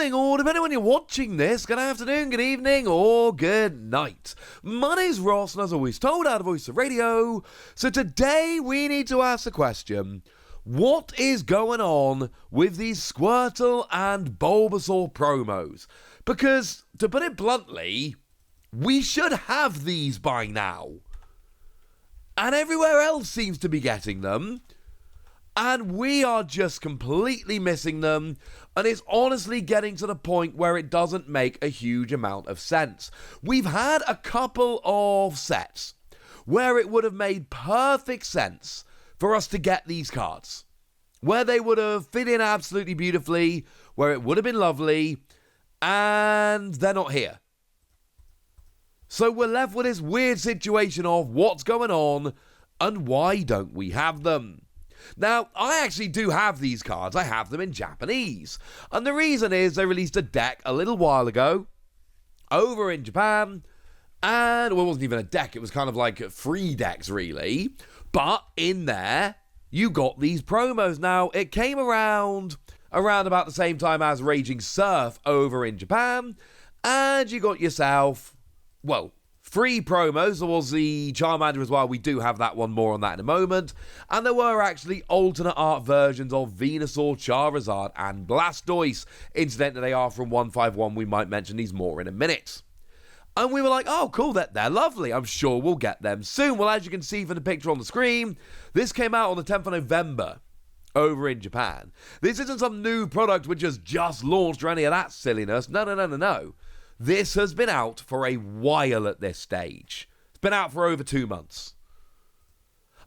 morning, or depending on when you're watching this, good afternoon, good evening, or good night. My name's Ross, and as always told, out of Voice of Radio. So today we need to ask the question, what is going on with these Squirtle and Bulbasaur promos? Because, to put it bluntly, we should have these by now. And everywhere else seems to be getting them. And we are just completely missing them, and it's honestly getting to the point where it doesn't make a huge amount of sense. We've had a couple of sets where it would have made perfect sense for us to get these cards, where they would have fit in absolutely beautifully, where it would have been lovely, and they're not here. So we're left with this weird situation of what's going on, and why don't we have them? Now, I actually do have these cards. I have them in Japanese. And the reason is they released a deck a little while ago over in Japan. And, well, it wasn't even a deck. It was kind of like free decks, really. But in there, you got these promos. Now, it came around about the same time as Raging Surf over in Japan. And you got yourself, well, free promos. There was the Charmander as well. We do have that one, more on that in a moment. And there were actually alternate art versions of Venusaur, Charizard, and Blastoise. Incidentally, they are from 151. We might mention these more in a minute. And we were like, oh, cool, they're lovely. I'm sure we'll get them soon. Well, as you can see from the picture on the screen, this came out on the 10th of November over in Japan. This isn't some new product which has just launched or any of that silliness. No. This has been out for a while at this stage. It's been out for over 2 months.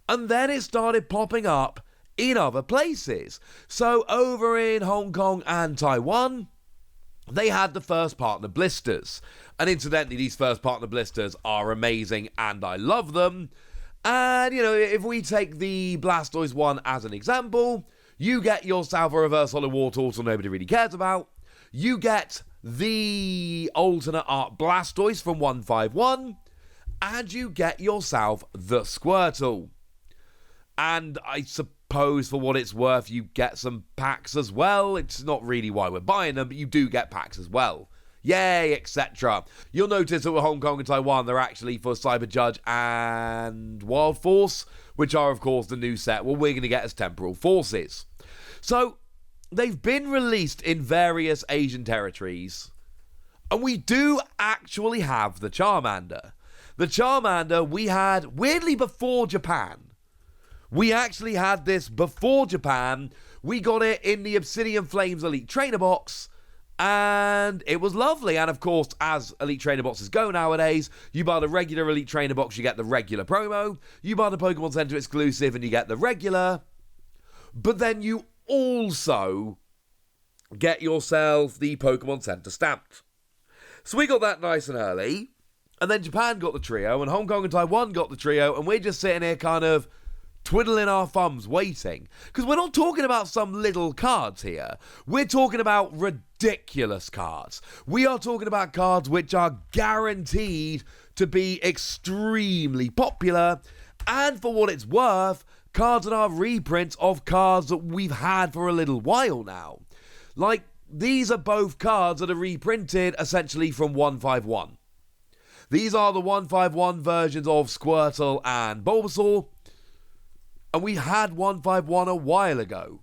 And then it started popping up in other places. So over in Hong Kong and Taiwan, they had the first partner blisters. And incidentally, these first partner blisters are amazing and I love them. And, you know, if we take the Blastoise one as an example, you get yourself a reverse hollow Wartortle nobody really cares about. You get the alternate art Blastoise from 151, and you get yourself the Squirtle. And I suppose for what it's worth, you get some packs as well. It's not really why we're buying them, but you do get packs as well. Yay, etc. You'll notice that with Hong Kong and Taiwan, they're actually for Cyber Judge and Wild Force, which are, of course, the new set we're going to get as Temporal Forces. So they've been released in various Asian territories, and we do actually have the Charmander. The Charmander we had, weirdly, before Japan. We actually had this before Japan. We got it in the Obsidian Flames Elite Trainer Box, and it was lovely. And of course, as Elite Trainer Boxes go nowadays, you buy the regular Elite Trainer Box, you get the regular promo. You buy the Pokemon Center exclusive, and you get the regular. But then you also get yourself the Pokemon Center stamped. So we got that nice and early, and then Japan got the trio, and Hong Kong and Taiwan got the trio, and we're just sitting here kind of twiddling our thumbs waiting. Because we're not talking about some little cards here. We're talking about ridiculous cards. We are talking about cards which are guaranteed to be extremely popular, and for what it's worth, cards that are reprints of cards that we've had for a little while now. Like, these are both cards that are reprinted essentially from 151. These are the 151 versions of Squirtle and Bulbasaur, and we had 151 a while ago.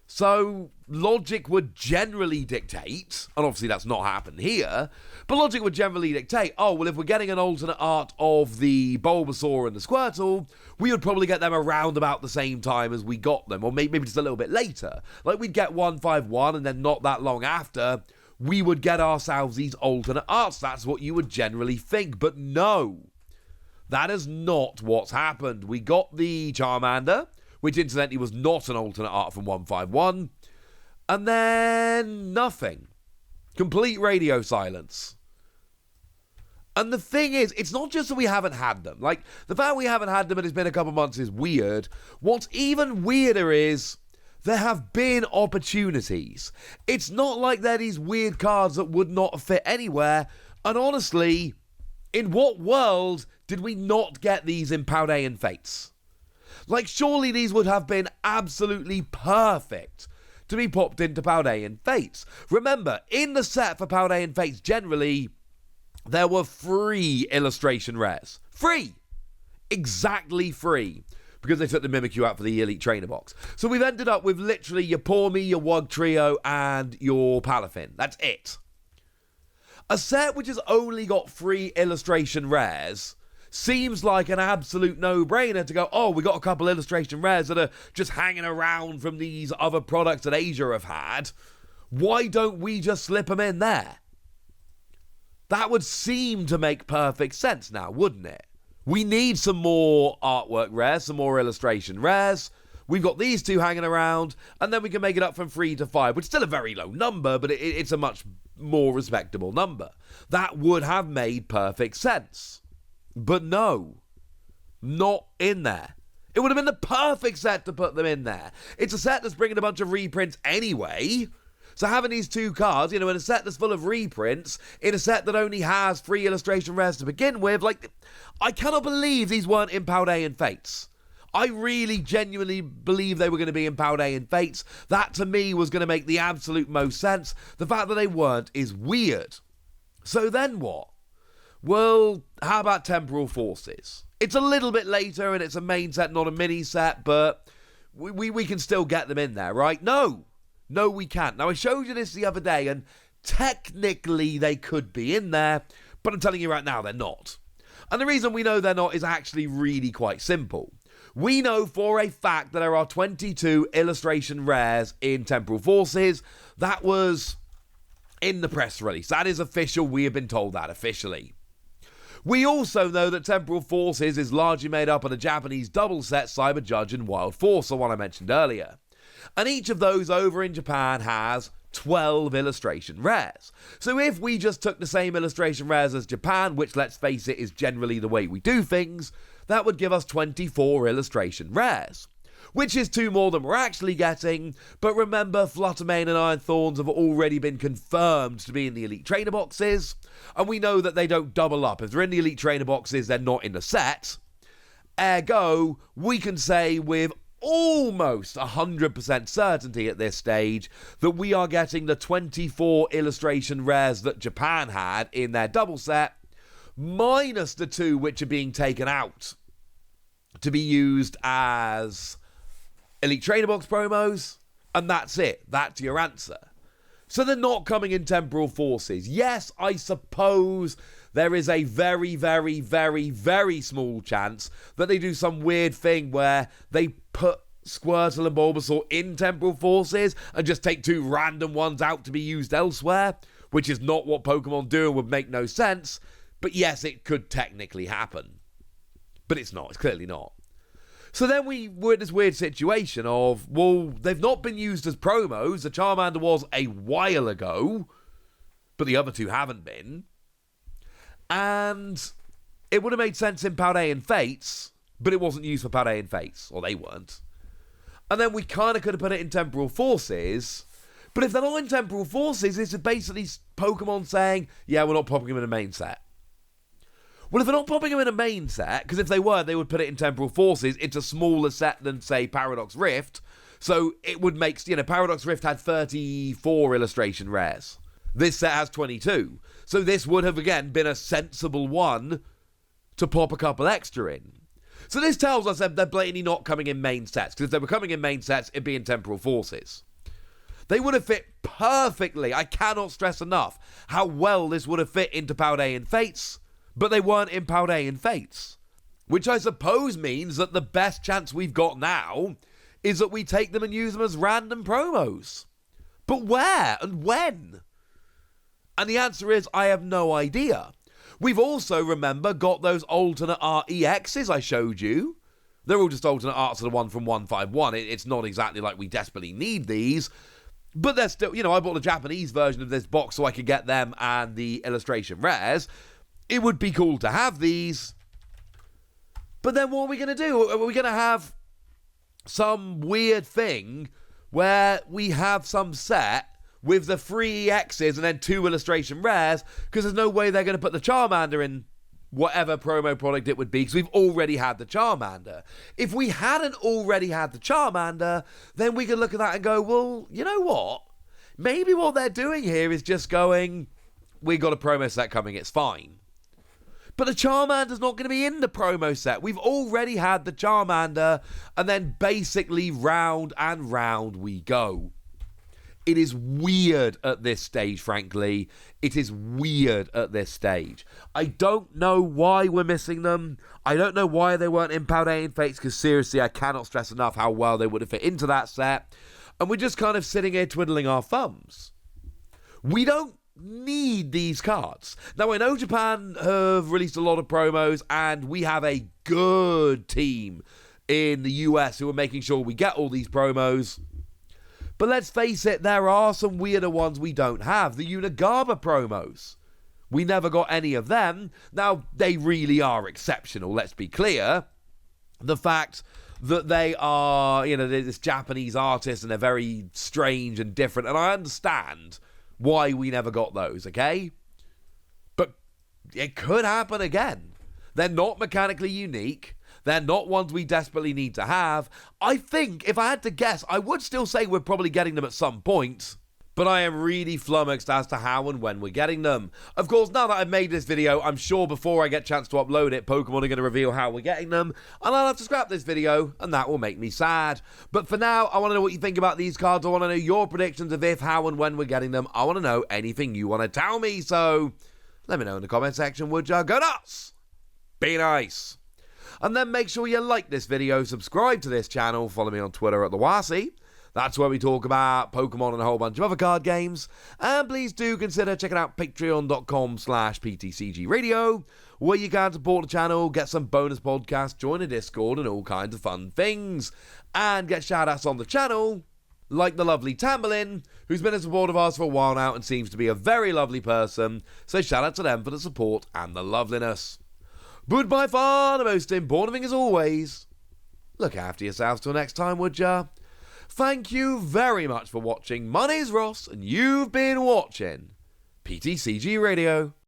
So logic would generally dictate, and obviously that's not happened here, but logic would generally dictate, oh, well, if we're getting an alternate art of the Bulbasaur and the Squirtle, we would probably get them around about the same time as we got them, or maybe just a little bit later. Like, we'd get 151, and then not that long after, we would get ourselves these alternate arts. That's what you would generally think, but no. That is not what's happened. We got the Charmander, which incidentally was not an alternate art from 151, and then nothing. Complete radio silence. And the thing is, it's not just that we haven't had them. Like, the fact we haven't had them and it's been a couple months is weird. What's even weirder is there have been opportunities. It's not like they're these weird cards that would not fit anywhere. And honestly, in what world did we not get these in Paldean Fates? Like, surely these would have been absolutely perfect to be popped into Paldean Fates. Remember, in the set for Paldean Fates, generally, there were free illustration rares. Free! Exactly free. Because they took the Mimikyu out for the Elite Trainer box. So we've ended up with literally your Pawmi, your Wugtrio, and your Palafin. That's it. A set which has only got free illustration rares seems like an absolute no-brainer to go, oh, we got a couple illustration rares that are just hanging around from these other products that Asia have had. Why don't we just slip them in there? That would seem to make perfect sense now, wouldn't it? We need some more artwork rares, some more illustration rares. We've got these two hanging around, and then we can make it up from 3 to 5, which is still a very low number, but it's a much more respectable number. That would have made perfect sense. But no, not in there. It would have been the perfect set to put them in there. It's a set that's bringing a bunch of reprints anyway. So having these two cards, in a set that's full of reprints, in a set that only has 3 illustration rares to begin with, I cannot believe these weren't in Paldean Fates. I really genuinely believe they were going to be in Paldean Fates. That to me was going to make the absolute most sense. The fact that they weren't is weird. So then what? Well, how about Temporal Forces? It's a little bit later and it's a main set, not a mini set, but we can still get them in there, right? No, we can't. Now, I showed you this the other day, and technically they could be in there, but I'm telling you right now, they're not. And the reason we know they're not is actually really quite simple. We know for a fact that there are 22 illustration rares in Temporal Forces. That was in the press release. That is official. We have been told that officially. We also know that Temporal Forces is largely made up of the Japanese double set Cyber Judge and Wild Force, the one I mentioned earlier. And each of those over in Japan has 12 illustration rares. So if we just took the same illustration rares as Japan, which, let's face it, is generally the way we do things, that would give us 24 illustration rares, which is 2 more than we're actually getting. But remember, Fluttermane and Iron Thorns have already been confirmed to be in the Elite Trainer boxes, and we know that they don't double up. If they're in the Elite Trainer boxes, they're not in the set. Ergo, we can say with almost 100% certainty at this stage that we are getting the 24 illustration rares that Japan had in their double set, minus the 2 which are being taken out to be used as Elite Trainer Box promos, and that's it. That's your answer. So they're not coming in Temporal Forces. Yes, I suppose there is a very, very, very, very small chance that they do some weird thing where they put Squirtle and Bulbasaur in Temporal Forces and just take 2 random ones out to be used elsewhere, which is not what Pokemon do and would make no sense. But yes, it could technically happen. But it's not. It's clearly not. So then we're in this weird situation of, well, they've not been used as promos. The Charmander was a while ago, but the other 2 haven't been. And it would have made sense in Paldean Fates, but it wasn't used for Paldean Fates, or they weren't. And then we kind of could have put it in Temporal Forces, but if they're not in Temporal Forces, it's basically Pokemon saying, yeah, we're not popping them in a main set. Well, if they're not popping them in a main set, because if they were, they would put it in Temporal Forces. It's a smaller set than, say, Paradox Rift. So it would make, Paradox Rift had 34 illustration rares. This set has 22. So this would have, again, been a sensible one to pop a couple extra in. So this tells us that they're blatantly not coming in main sets. Because if they were coming in main sets, it'd be in Temporal Forces. They would have fit perfectly. I cannot stress enough how well this would have fit into Paldean Fates. But they weren't in Paldean Fates. Which I suppose means that the best chance we've got now is that we take them and use them as random promos. But where and when? And the answer is, I have no idea. We've also, remember, got those alternate art EXs I showed you. They're all just alternate arts of the one from 151. It's not exactly like we desperately need these. But they're still, I bought the Japanese version of this box so I could get them and the illustration rares. It would be cool to have these. But then what are we going to do? Are we going to have some weird thing where we have some set with the 3 EXs and then 2 illustration rares? Because there's no way they're going to put the Charmander in whatever promo product it would be, because we've already had the Charmander. If we hadn't already had the Charmander, then we could look at that and go, well, you know what? Maybe what they're doing here is just going, we got a promo set coming, it's fine. But the Charmander's not going to be in the promo set. We've already had the Charmander, and then basically round and round we go. It is weird at this stage, frankly. It is weird at this stage. I don't know why we're missing them. I don't know why they weren't in Paldean Fates, because seriously, I cannot stress enough how well they would have fit into that set. And we're just kind of sitting here twiddling our thumbs. We don't need these cards. Now, I know Japan have released a lot of promos, and we have a good team in the US who are making sure we get all these promos. But let's face it, there are some weirder ones we don't have. The Unigaba promos. We never got any of them. Now, they really are exceptional, let's be clear. The fact that they are, they're this Japanese artist and they're very strange and different. And I understand why we never got those, okay? But it could happen again. They're not mechanically unique. They're not ones we desperately need to have. I think, if I had to guess, I would still say we're probably getting them at some point. But I am really flummoxed as to how and when we're getting them. Of course, now that I've made this video, I'm sure before I get a chance to upload it, Pokemon are going to reveal how we're getting them, and I'll have to scrap this video, and that will make me sad. But for now, I want to know what you think about these cards. I want to know your predictions of if, how, and when we're getting them. I want to know anything you want to tell me, so let me know in the comment section, would ya? Go nuts! Be nice! And then make sure you like this video, subscribe to this channel, follow me on Twitter at TheWasi. That's where we talk about Pokemon and a whole bunch of other card games. And please do consider checking out patreon.com/PTCGradio, where you can support the channel, get some bonus podcasts, join a Discord, and all kinds of fun things. And get shout-outs on the channel, like the lovely Tamberlin, who's been a supporter of ours for a while now and seems to be a very lovely person. So shout out to them for the support and the loveliness. But by far the most important thing, as always, look after yourselves till next time, would ya? Thank you very much for watching. My name's Ross, and you've been watching PTCG Radio.